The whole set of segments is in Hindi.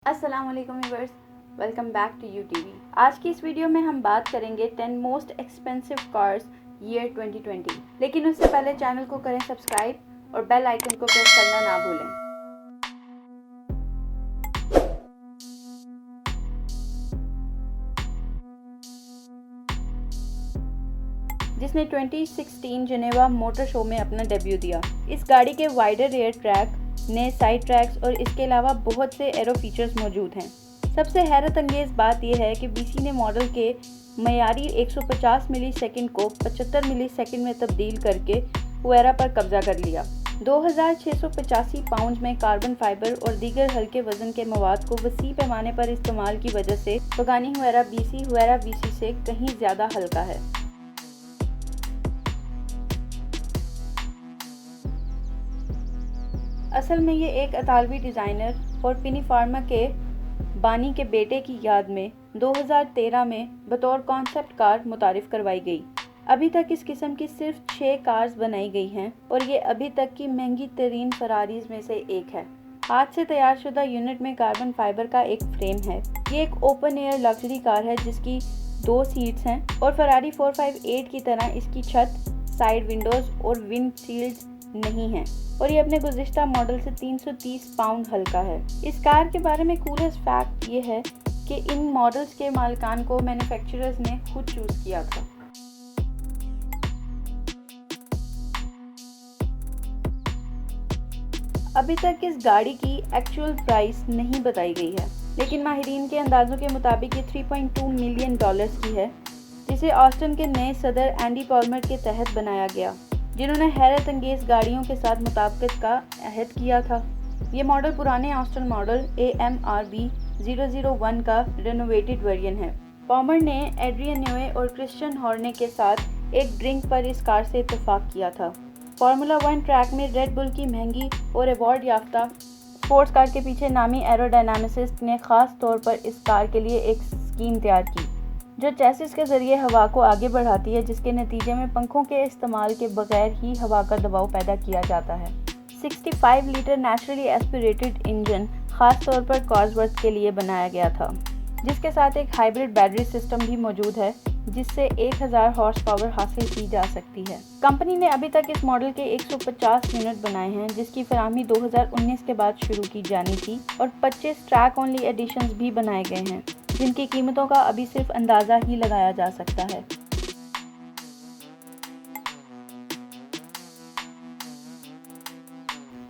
अस्सलाम वालेकुम viewers, welcome back to UTV. आज की इस वीडियो में हम बात करेंगे 10 मोस्ट एक्सपेंसिव कार्स ईयर 2020। लेकिन उससे पहले चैनल को करें सब्सक्राइब और बेल आइकन को प्रेस करना ना भूलें। जिसने 2016 जेनेवा मोटर शो में अपना डेब्यू दिया। इस गाड़ी के वाइडर रेयर ट्रैक, नए साइड ट्रैक्स और इसके अलावा बहुत से एरो फीचर्स मौजूद हैं। सबसे हैरत अंगेज़ बात यह है कि बीसी ने मॉडल के मयारी 150 मिलीसेकंड को 75 मिलीसेकंड में तब्दील करके हुएरा पर कब्जा कर लिया। 2685 पाउंड में कार्बन फाइबर और दीगर हल्के वजन के मवाद को वसी पैमाने पर इस्तेमाल की वजह से पगानी हुएरा बीसी से कहीं ज़्यादा हल्का है। असल में ये एक इतालवी डिज़ाइनर और पिनिफार्मा के बानी के बेटे की याद में 2013 में बतौर कॉन्सेप्ट कार मुतारिफ करवाई गई। अभी तक इस किस्म की सिर्फ 6 कार्स बनाई गई हैं और ये अभी तक की महंगी तरीन फरारीज में से एक है। हाथ से तैयार शुदा यूनिट में कार्बन फाइबर का एक फ्रेम है। ये एक ओपन एयर लग्जरी कार है जिसकी 2 सीट्स हैं और फरारी 458 की तरह इसकी छत, साइड विंडोज़ और विंड शील्ड्स नहीं हैं और ये अपने गुज़िश्ता मॉडल से 330 पाउंड हल्का है। इस कार के बारे में कूलेस्ट फैक्ट ये है कि इन मॉडल्स के मालिकान को मैन्युफैक्चरर्स ने खुद चूज़ किया था। अभी तक इस गाड़ी की एक्चुअल प्राइस नहीं बताई गई है, लेकिन माहिरीन के अंदाज़ों के मुताबिक ये $3.2 मिलियन की है, जिसे ऑस्टन के नए सदर एंडी पॉल्मर के तहत बनाया गया, जिन्होंने हैरत अंगेज़ गाड़ियों के साथ मुताबिकत का अहद किया था। ये मॉडल पुराने ऑस्टन मॉडल AMRB 001 का रेनोवेटेड वर्जन है। पॉमर ने एड्रियन न्यूए और क्रिश्चियन हॉर्ने के साथ एक ड्रिंक पर इस कार से इत्तेफाक किया था। फार्मूला 1 ट्रैक में रेड बुल की महंगी और अवार्ड याफ्ता स्पोर्ट्स कार के पीछे नामी एरोडायनामिसिस्ट ने ख़ास तौर पर इस कार के लिए एक स्कीम तैयार की जो चेसिस के ज़रिए हवा को आगे बढ़ाती है, जिसके नतीजे में पंखों के इस्तेमाल के बगैर ही हवा का दबाव पैदा किया जाता है। 65 लीटर नेचुरली एस्पिरेटेड इंजन ख़ास तौर पर कॉर्सवर्थ के लिए बनाया गया था, जिसके साथ एक हाइब्रिड बैटरी सिस्टम भी मौजूद है जिससे 1000 हॉर्स पावर हासिल की जा सकती है। कंपनी ने अभी तक इस मॉडल के 150 यूनिट बनाए हैं, जिसकी फराहमी 2019 के बाद शुरू की जानी थी और 25 ट्रैक ओनली एडिशंस भी बनाए गए हैं, जिनकी कीमतों का अभी सिर्फ अंदाज़ा ही लगाया जा सकता है। –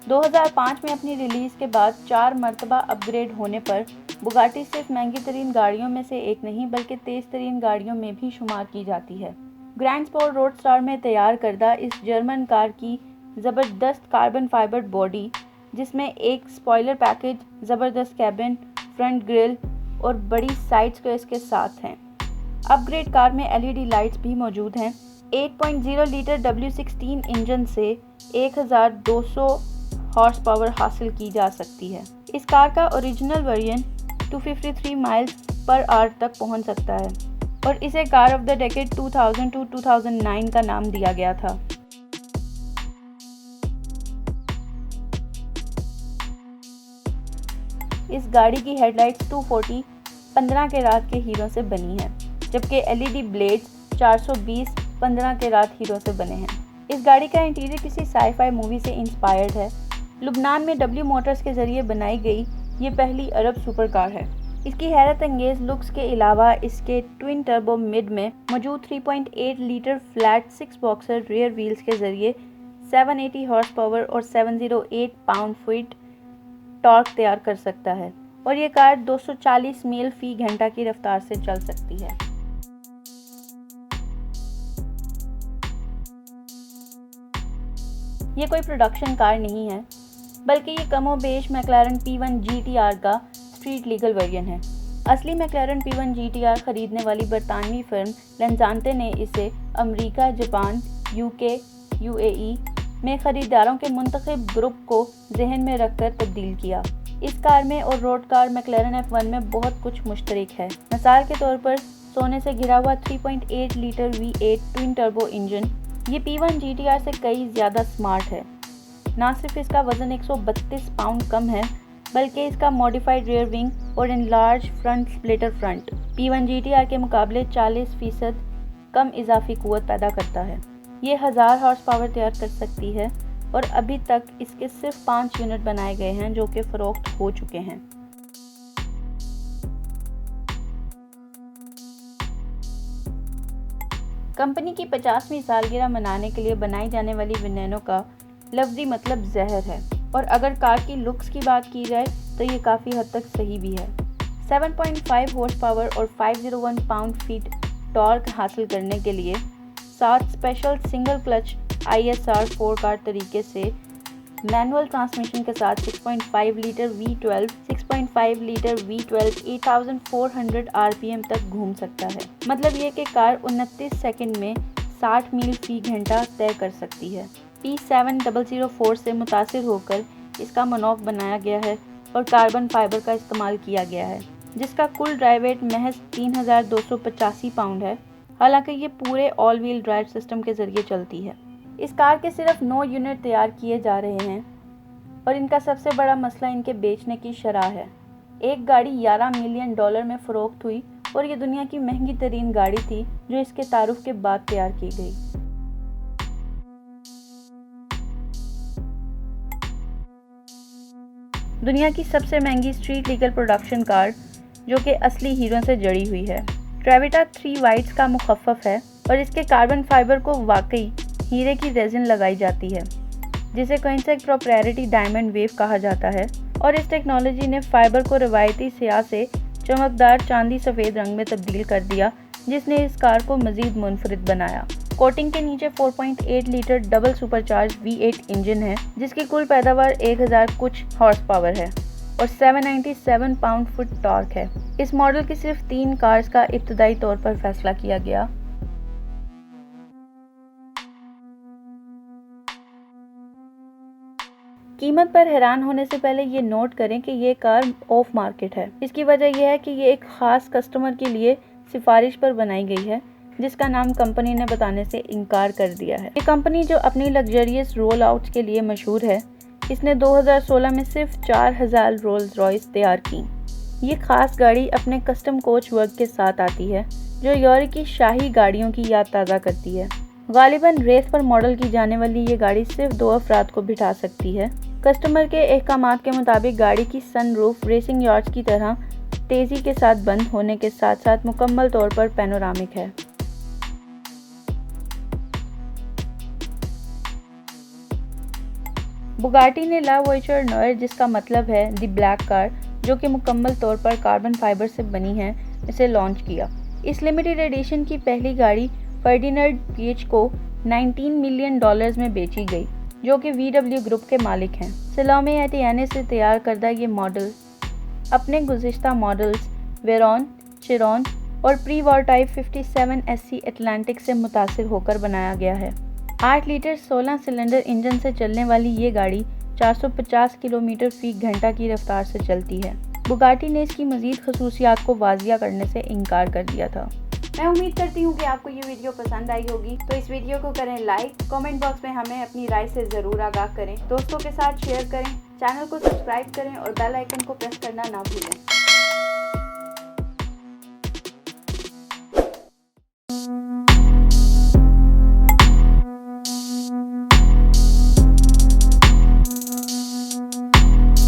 2005 में अपनी रिलीज़ के बाद 4 मरतबा अपग्रेड होने पर बुगाटी सिर्फ महंगी तरीन गाड़ियों में से एक नहीं बल्कि तेज़ तरीन गाड़ियों में भी शुमार की जाती है। ग्रैंड स्पोर्ट रोडस्टार में तैयार करदा इस जर्मन कार की ज़बरदस्त कार्बन फाइबर बॉडी, जिसमें एक स्पॉइलर पैकेज, ज़बरदस्त कैबिन, फ्रंट ग्रिल और बड़ी साइड स्क्वेयर्स के साथ हैं। अपग्रेड कार में LED लाइट्स भी मौजूद हैं। 8.0 लीटर W16 इंजन से 1200 हॉर्स पावर हासिल की जा सकती है। इस कार का original version 253 miles per hour तक पहुंच सकता है और इसे कार ऑफ द डेकेड 2000-2009 का नाम दिया गया था। इस गाड़ी की हेडलाइट्स 240 15 के रात के हीरो से बनी है, जबकि LED ब्लेड्स 420 15 के रात हीरो से बने हैं। इस गाड़ी का इंटीरियर किसी साई-फाई मूवी से इंस्पायर्ड है। लुबनान में W मोटर्स के ज़रिए बनाई गई ये पहली अरब सुपर कार है। इसकी हैरत अंगेज़ लुक्स के अलावा इसके ट्विन टर्बो मिड में मौजूद 3.8 litre flat 6 boxer rear wheels के ज़रिए 780 हॉर्स पावर और 708 पाउंड फीट टॉर्क तैयार कर सकता है और ये कार 240 मील फी घंटा की रफ्तार से चल सकती है। ये कोई प्रोडक्शन कार नहीं है, बल्कि ये कमोबेश मैक्लारन P1 GTR का स्ट्रीट लीगल वर्जन है। असली मैक्लारन P1 GTR खरीदने वाली बरतानवी फर्म लेंजांते ने इसे अमेरिका, जापान, UK, UAE में ख़रीदारों के मुंतखब ग्रुप को जहन में रखकर तब्दील किया। इस कार में और रोड कार मैक्लारन F1 में बहुत कुछ मुश्तरक है। मिसाल के तौर पर सोने से घिरा हुआ 3.8 litre V8 twin turbo engine ये P1 GTR से कई ज़्यादा स्मार्ट है। ना सिर्फ इसका वज़न 132 पाउंड कम है, बल्कि इसका मॉडिफाइड रियर विंग और enlarge front splitter front P1 GTR के मुकाबले 40% कम इजाफी क़ुव्वत पैदा करता है। ये 1000 हॉर्स पावर तैयार कर सकती है और अभी तक इसके सिर्फ 5 यूनिट बनाए गए हैं जो कि फ़रोख्त हो चुके हैं। कंपनी की 50वीं सालगिरह मनाने के लिए बनाई जाने वाली वेनेनो का लफ्ज़ी मतलब जहर है, और अगर कार की लुक्स की बात की जाए तो ये काफ़ी हद तक सही भी है। 7.5 हॉर्स पावर और 501 पाउंड फीट टॉर्क हासिल करने के लिए 7 special single clutch ISR 4 car तरीके से मैनुअल ट्रांसमिशन के साथ 6.5 लीटर V12 8400 RPM तक घूम सकता है। मतलब ये कि कार 29 सेकंड में 60 मील फी घंटा तय कर सकती है। P7004 से मुतासिर होकर इसका मनोफ बनाया गया है और कार्बन फाइबर का इस्तेमाल किया गया है, जिसका कुल ड्राइव वेट महज 3285 पाउंड है। हालांकि ये पूरे ऑल व्हील ड्राइव सिस्टम के ज़रिए चलती है। इस कार के सिर्फ 9 यूनिट तैयार किए जा रहे हैं और इनका सबसे बड़ा मसला इनके बेचने की शरह है। एक गाड़ी $11 मिलियन में फ़रोख्त हुई और ये दुनिया की महंगी तरीन गाड़ी थी जो इसके तारुफ के बाद तैयार की गई। दुनिया की सबसे महंगी स्ट्रीट लीगल प्रोडक्शन कार जो कि असली हीरो से जड़ी हुई है। ट्रेविटा 3 वाइट्स का मुखफ़फ़ है और इसके कार्बन फाइबर को वाकई हीरे की रेजिन लगाई जाती है, जिसे कोइंसेक प्रोप्राइटरी डायमंड वेव कहा जाता है, और इस टेक्नोलॉजी ने फाइबर को रवायती स्याह से चमकदार चांदी सफ़ेद रंग में तब्दील कर दिया, जिसने इस कार को मज़ीद मुनफरिद बनाया। कोटिंग के नीचे 4.8 litre double supercharge V8 engine है, जिसकी कुल पैदावार 1000 कुछ हॉर्स पावर है और 797 पाउंड फुट टॉर्क है। इस मॉडल की सिर्फ 3 कार्स का इब्तदाई तौर पर फैसला किया गया। कीमत पर हैरान होने से पहले ये नोट करें कि ये कार ऑफ मार्केट है। इसकी वजह यह है कि ये एक ख़ास कस्टमर के लिए सिफारिश पर बनाई गई है, जिसका नाम कंपनी ने बताने से इनकार कर दिया है। ये कंपनी जो अपनी लग्जरियस रोल आउट्स के लिए मशहूर है, इसने 2016 में सिर्फ 4000 रोल्स रॉयस तैयार की। ये ख़ास गाड़ी अपने कस्टम कोच वर्क के साथ आती है जो यूरोप की शाही गाड़ियों की याद ताज़ा करती है। गालिबन रेस पर मॉडल की जाने वाली ये गाड़ी सिर्फ 2 अफराद को बिठा सकती है। कस्टमर के अहकामात के मुताबिक गाड़ी की सनरूफ रेसिंग यार्ड्स की तरह तेज़ी के साथ बंद होने के साथ साथ मुकम्मल तौर पर पैनोरामिक है। बुगाटी ने ला वॉयचर नोयर, जिसका मतलब है द ब्लैक कार, जो कि मुकम्मल तौर पर कार्बन फाइबर से बनी है, इसे लॉन्च किया। इस लिमिटेड एडिशन की पहली गाड़ी फर्डिनांड पीएच को $19 मिलियन में बेची गई, जो कि VW ग्रुप के मालिक हैं। सिलोमे एटियाने से तैयार करदा ये मॉडल अपने गुज़िश्ता मॉडल्स वेरॉन, चिरॉन और pre war type 57 SC Atlantic से मुतासिर होकर बनाया गया है। 8 लीटर 16 सिलेंडर इंजन से चलने वाली ये गाड़ी 450 किलोमीटर फी घंटा की रफ्तार से चलती है। बुगाटी ने इसकी मज़ीद खसूसियात को वाजिया करने से इनकार कर दिया था। मैं उम्मीद करती हूँ कि आपको ये वीडियो पसंद आई होगी, तो इस वीडियो को करें लाइक, कमेंट बॉक्स में हमें अपनी राय से ज़रूर आगाह करें, दोस्तों के साथ शेयर करें, चैनल को सब्सक्राइब करें और बेल आइकन को प्रेस करना ना भूलें।